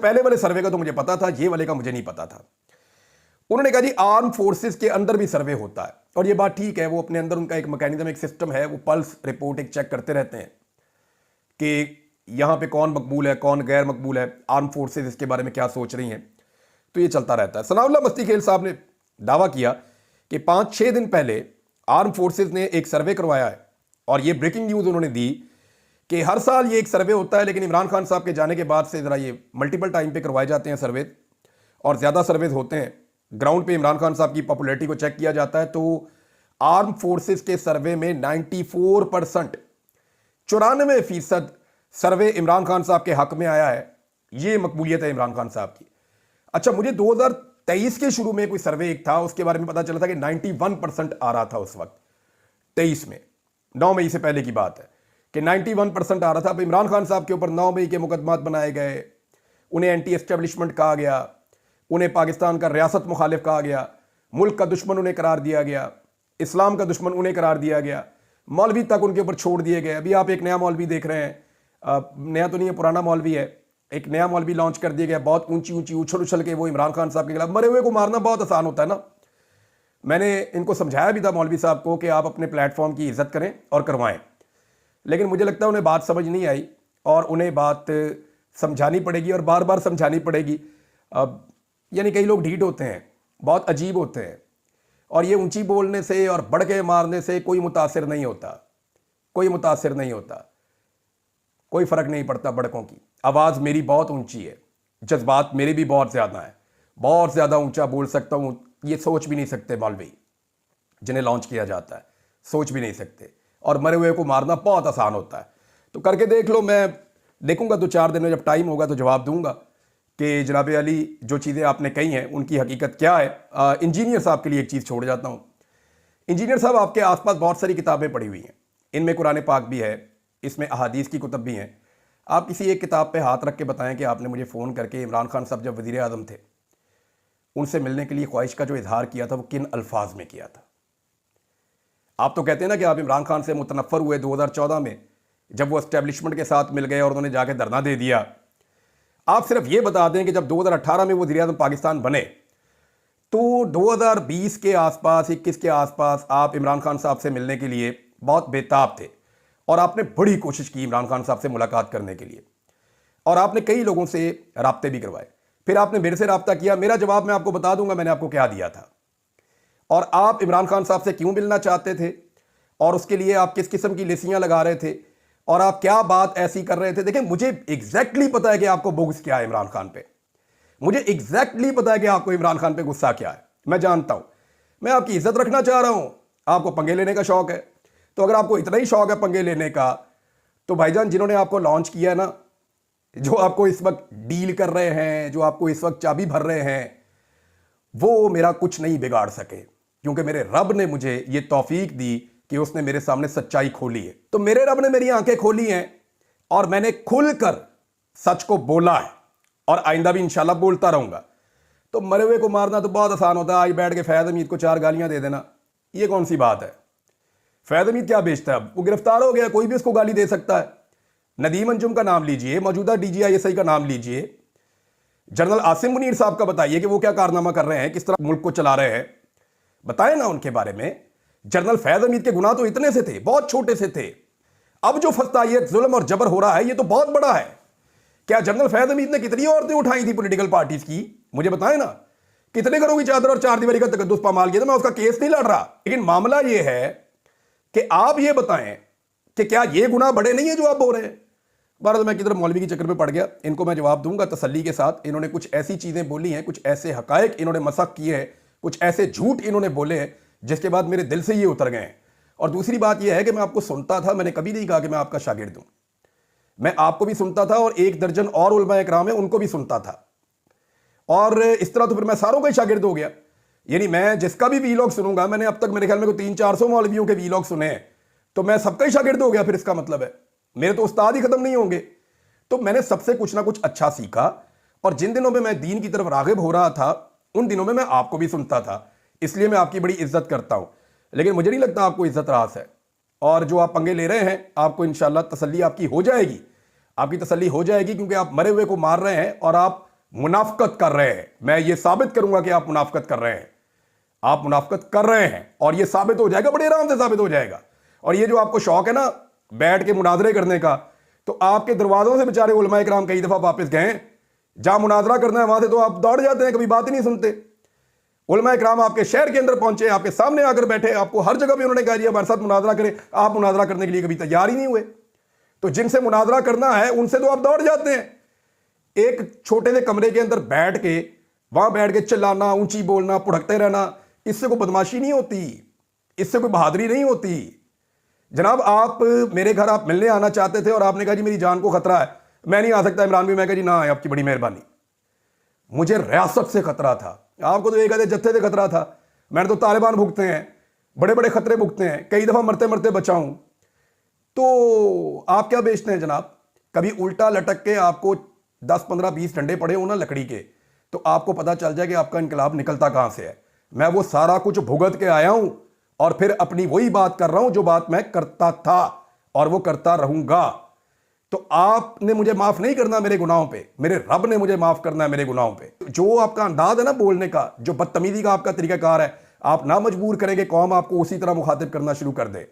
पहले वाले सर्वे का तो मुझे पता था, ये वाले का मुझे नहीं पता था। उन्होंने कहा जी आर्म फोर्सेस के अंदर भी सर्वे होता है, और ये बात ठीक है, वो अपने अंदर उनका एक मैकेनिज्म, एक सिस्टम है, वो पल्स रिपोर्ट एक चेक करते रहते हैं कि यहां पे कौन मकबूल है, कौन गैर मकबूल है, आर्म फोर्सेस इसके बारे में क्या सोच रही हैं, तो ये चलता रहता है। सनाउल्लाह मस्ती खेल साहब ने दावा किया कि 5-6 दिन पहले आर्म फोर्सेस ने एक सर्वे करवाया है, और ये ब्रेकिंग न्यूज़ उन्होंने दी कि हर साल ये एक सर्वे होता है, लेकिन इमरान खान साहब के जाने के बाद से ज़रा ये मल्टीपल टाइम पे करवाए जाते हैं सर्वे, और ज़्यादा सर्वेज होते हैं। ग्राउंड पे इमरान खान साहब की पॉपुलैरिटी को चेक किया जाता है, तो आर्म फोर्सेस के सर्वे में 94%, 94% सर्वे इमरान खान साहब के हक में आया है। ये मकबूलियत है इमरान खान साहब की। अच्छा, मुझे 2023 के शुरू में कोई सर्वे एक था, उसके बारे में पता चला था कि 91% आ रहा था उस वक्त, 23 में, 9 मई से पहले की बात है कि 91% आ रहा था। अब इमरान खान साहब के ऊपर 9 मई के मुकदमात बनाए गए, उन्हें एंटी एस्टेब्लिशमेंट कहा गया, उन्हें पाकिस्तान का रियासत मुखालिफ कहा गया, मुल्क का दुश्मन उन्हें करार दिया गया, इस्लाम का दुश्मन उन्हें करार दिया गया, मौलवी तक उनके ऊपर छोड़ दिए गए। अभी आप एक नया मौलवी देख रहे हैं, नया तो नहीं है, पुराना मौलवी है, एक नया मौलवी लॉन्च कर दिया गया, बहुत ऊंची ऊंची उछल उछल के वो इमरान खान साहब के खिलाफ। मरे हुए को मारना बहुत आसान होता है ना। मैंने इनको समझाया भी था मौलवी साहब को कि आप अपने प्लेटफॉर्म की इज्जत करें और करवाएं, लेकिन मुझे लगता है उन्हें बात समझ नहीं आई, और उन्हें बात समझानी पड़ेगी और बार बार समझानी पड़ेगी। यानी कई लोग ढीठ होते हैं, बहुत अजीब होते हैं, और ये ऊंची बोलने से और बढ़ के मारने से कोई मुतासिर नहीं होता, कोई मुतासिर नहीं होता, कोई फर्क नहीं पड़ता। बड़कों की आवाज़ मेरी बहुत ऊंची है, जज्बात मेरे भी बहुत ज़्यादा हैं, बहुत ज़्यादा ऊंचा बोल सकता हूँ, ये सोच भी नहीं सकते मौलवी जिन्हें लॉन्च किया जाता है, सोच भी नहीं सकते। और मरे हुए को मारना बहुत आसान होता है। तो करके देख लो, मैं देखूंगा 2-4 दिन में, जब टाइम होगा तो जवाब दूंगा कि जनाब अली जो चीज़ें आपने कही हैं उनकी हकीकत क्या है। इंजीनियर साहब के लिए एक चीज़ छोड़ जाता हूँ। इंजीनियर साहब, आपके आसपास बहुत सारी किताबें पड़ी हुई हैं, इनमें कुरान पाक भी है, इसमें अहादीस की कुतब भी हैं। आप किसी एक किताब पे हाथ रख के बताएं कि आपने मुझे फ़ोन करके इमरान खान साहब जब वज़ीर आज़म थे उनसे मिलने के लिए ख्वाहिश का जो इजहार किया था वो किन अल्फाज में किया था। आप तो कहते हैं ना कि आप इमरान खान से मुतनफ़र हुए 2014 में, जब वो एस्टेब्लिशमेंट के साथ मिल गए और उन्होंने जाके धरना दे दिया। आप सिर्फ ये बता दें कि जब 2018 में वो वज़ीर आज़म पाकिस्तान बने, तो 2020 के आसपास, 21 के आसपास आप इमरान खान साहब से मिलने के लिए बहुत बेताब थे, और आपने बड़ी कोशिश की इमरान खान साहब से मुलाकात करने के लिए, और आपने कई लोगों से राब्ते भी करवाए। फिर आपने मेरे से राब्ता किया, मेरा जवाब मैं आपको बता दूंगा मैंने आपको क्या दिया था, और आप इमरान खान साहब से क्यों मिलना चाहते थे, और उसके लिए आप किस किस्म की लेसियां लगा रहे थे, और आप क्या बात ऐसी कर रहे थे। देखिए, मुझे एग्जैक्टली पता है कि आपको बुग़्ज़ क्या है इमरान खान पे, मुझे एग्जैक्टली पता है कि आपको इमरान खान पे गुस्सा क्या है, मैं जानता हूं। मैं आपकी इज्जत रखना चाह रहा हूं, आपको पंगे लेने का शौक है। तो अगर आपको इतना ही शौक है पंगे लेने का, तो भाईजान जिन्होंने आपको लॉन्च किया ना, जो आपको इस वक्त डील कर रहे हैं, जो आपको इस वक्त चाबी भर रहे हैं, वो मेरा कुछ नहीं बिगाड़ सके, क्योंकि मेरे रब ने मुझे ये तौफीक दी कि उसने मेरे सामने सच्चाई खोली है। तो मेरे रब ने मेरी आंखें खोली हैं, और मैंने खुलकर सच को बोला है, और आइंदा भी इंशाल्लाह बोलता रहूंगा। तो मरे हुए को मारना तो बहुत आसान होता है, आज बैठ के फैज़ हमीद को 4 गालियां दे देना, ये कौन सी बात है। फैज़ हमीद क्या बेचता है, अब वो गिरफ्तार हो गया, कोई भी उसको गाली दे सकता है। नदीम अंजुम का नाम लीजिए, मौजूदा DGISI का नाम लीजिए, जनरल आसिम मुनीर साहब का बताइए कि वो क्या कारनामा कर रहे हैं, किस तरह मुल्क को चला रहे हैं, बताएं ना उनके बारे में। जनरल फैज़ हमीद के गुनाह तो इतने से थे, बहुत छोटे से थे। अब जो फस्तायत, जुल्म और जबर हो रहा है, ये तो बहुत बड़ा है। क्या जनरल फैज़ हमीद ने कितनी औरतें उठाई थी पॉलिटिकल पार्टीज की, मुझे बताएं ना। कितने घरों की चादर और 4 दीवारी का तकद्दुस पामाल किया था। मैं उसका केस नहीं लड़ रहा, लेकिन मामला ये है कि आप ये बताएं कि क्या ये गुनाह बड़े नहीं है जो आप बोल रहे हैं। बहरहाल मैं किधर मौलवी के चक्कर में पड़ गया, इनको मैं जवाब दूंगा तसल्ली के साथ। इन्होंने कुछ ऐसी चीजें बोली हैं, कुछ ऐसे हकायक इन्होंने मसक किए हैं, कुछ ऐसे झूठ इन्होंने बोले हैं, जिसके बाद मेरे दिल से ये उतर गए हैं। और दूसरी बात यह है कि मैं आपको सुनता था, मैंने कभी नहीं कहा कि मैं आपका शागिर्द हूं। मैं आपको भी सुनता था, और 1 दर्जन और उलमा इकराम है उनको भी सुनता था, और इस तरह तो फिर मैं सारों का ही शागिर्द हो गया। यानी मैं जिसका भी वीलॉग सुनूंगा, मैंने अब तक मेरे ख्याल में कोई 300-400 मौलवियों के वीलॉग सुने हैं, तो मैं सबका ही शागिर्द हो गया। फिर इसका मतलब है मेरे तो उस्ताद ही खत्म नहीं होंगे। तो मैंने सबसे कुछ ना कुछ अच्छा सीखा, और जिन दिनों में मैं दीन की तरफ रागिब हो रहा था, उन दिनों में मैं आपको भी सुनता था, इसलिए मैं आपकी बड़ी इज्जत करता हूं। लेकिन मुझे नहीं लगता आपको इज्जत रास है, और जो आप पंगे ले रहे हैं, आपको इंशाल्लाह तसल्ली आपकी हो जाएगी, आपकी तसल्ली हो जाएगी, क्योंकि आप मरे हुए को मार रहे हैं, और आप मुनाफकत कर रहे हैं। मैं ये साबित करूंगा कि आप मुनाफकत कर रहे हैं, आप मुनाफकत कर रहे हैं, और ये साबित हो जाएगा, बड़े आराम से साबित हो जाएगा। और ये जो आपको शौक है ना बैठ के मुनाजरे करने का, तो आपके दरवाजों से बेचारे उलमाए किराम कई दफा वापस गए। जहां मुनाजरा करना है वहां से तो आप दौड़ जाते हैं, कभी बात ही नहीं सुनते। उलमाए किराम आपके शहर के अंदर पहुंचे, आपके सामने आकर बैठे, आपको हर जगह भी उन्होंने कहा जी हमारे साथ मुनाजरा करें, आप मुनाजरा करने के लिए कभी तैयार ही नहीं हुए। तो जिनसे मुनाजरा करना है उनसे तो आप दौड़ जाते हैं। एक छोटे से कमरे के अंदर बैठ के वहां बैठ के चिल्लाना, ऊंची बोलना, पुढ़कते रहना, इससे कोई बदमाशी नहीं होती, इससे कोई बहादुरी नहीं होती। जनाब आप मेरे घर आप मिलने आना चाहते थे और आपने कहा जी मेरी जान को खतरा है, मैं नहीं आ सकता इमरान भाई। मैं कहा जी ना, आपकी बड़ी मेहरबानी। मुझे रियासत से खतरा था, आपको तो एक आधे जत्थे से खतरा था, मैंने तो तालिबान भुगते हैं, बड़े बड़े खतरे भुगते हैं, कई दफा मरते मरते बचा हूं। तो आप क्या बेचते हैं जनाब? कभी उल्टा लटक के आपको 10 15 20 डंडे पड़े हो ना लकड़ी के, तो आपको पता चल जाए कि आपका इनकलाब निकलता कहां से है। मैं वो सारा कुछ भुगत के आया हूं और फिर अपनी वही बात कर रहा हूं जो बात मैं करता था और वो करता रहूंगा। तो आपने मुझे माफ नहीं करना मेरे गुनाहों पे, मेरे रब ने मुझे माफ करना है मेरे गुनाहों पे। जो आपका अंदाज है ना बोलने का, जो बदतमीजी का आपका तरीकाकार है, आप ना मजबूर करेंगे कौम आपको उसी तरह मुखातिब करना शुरू कर दे।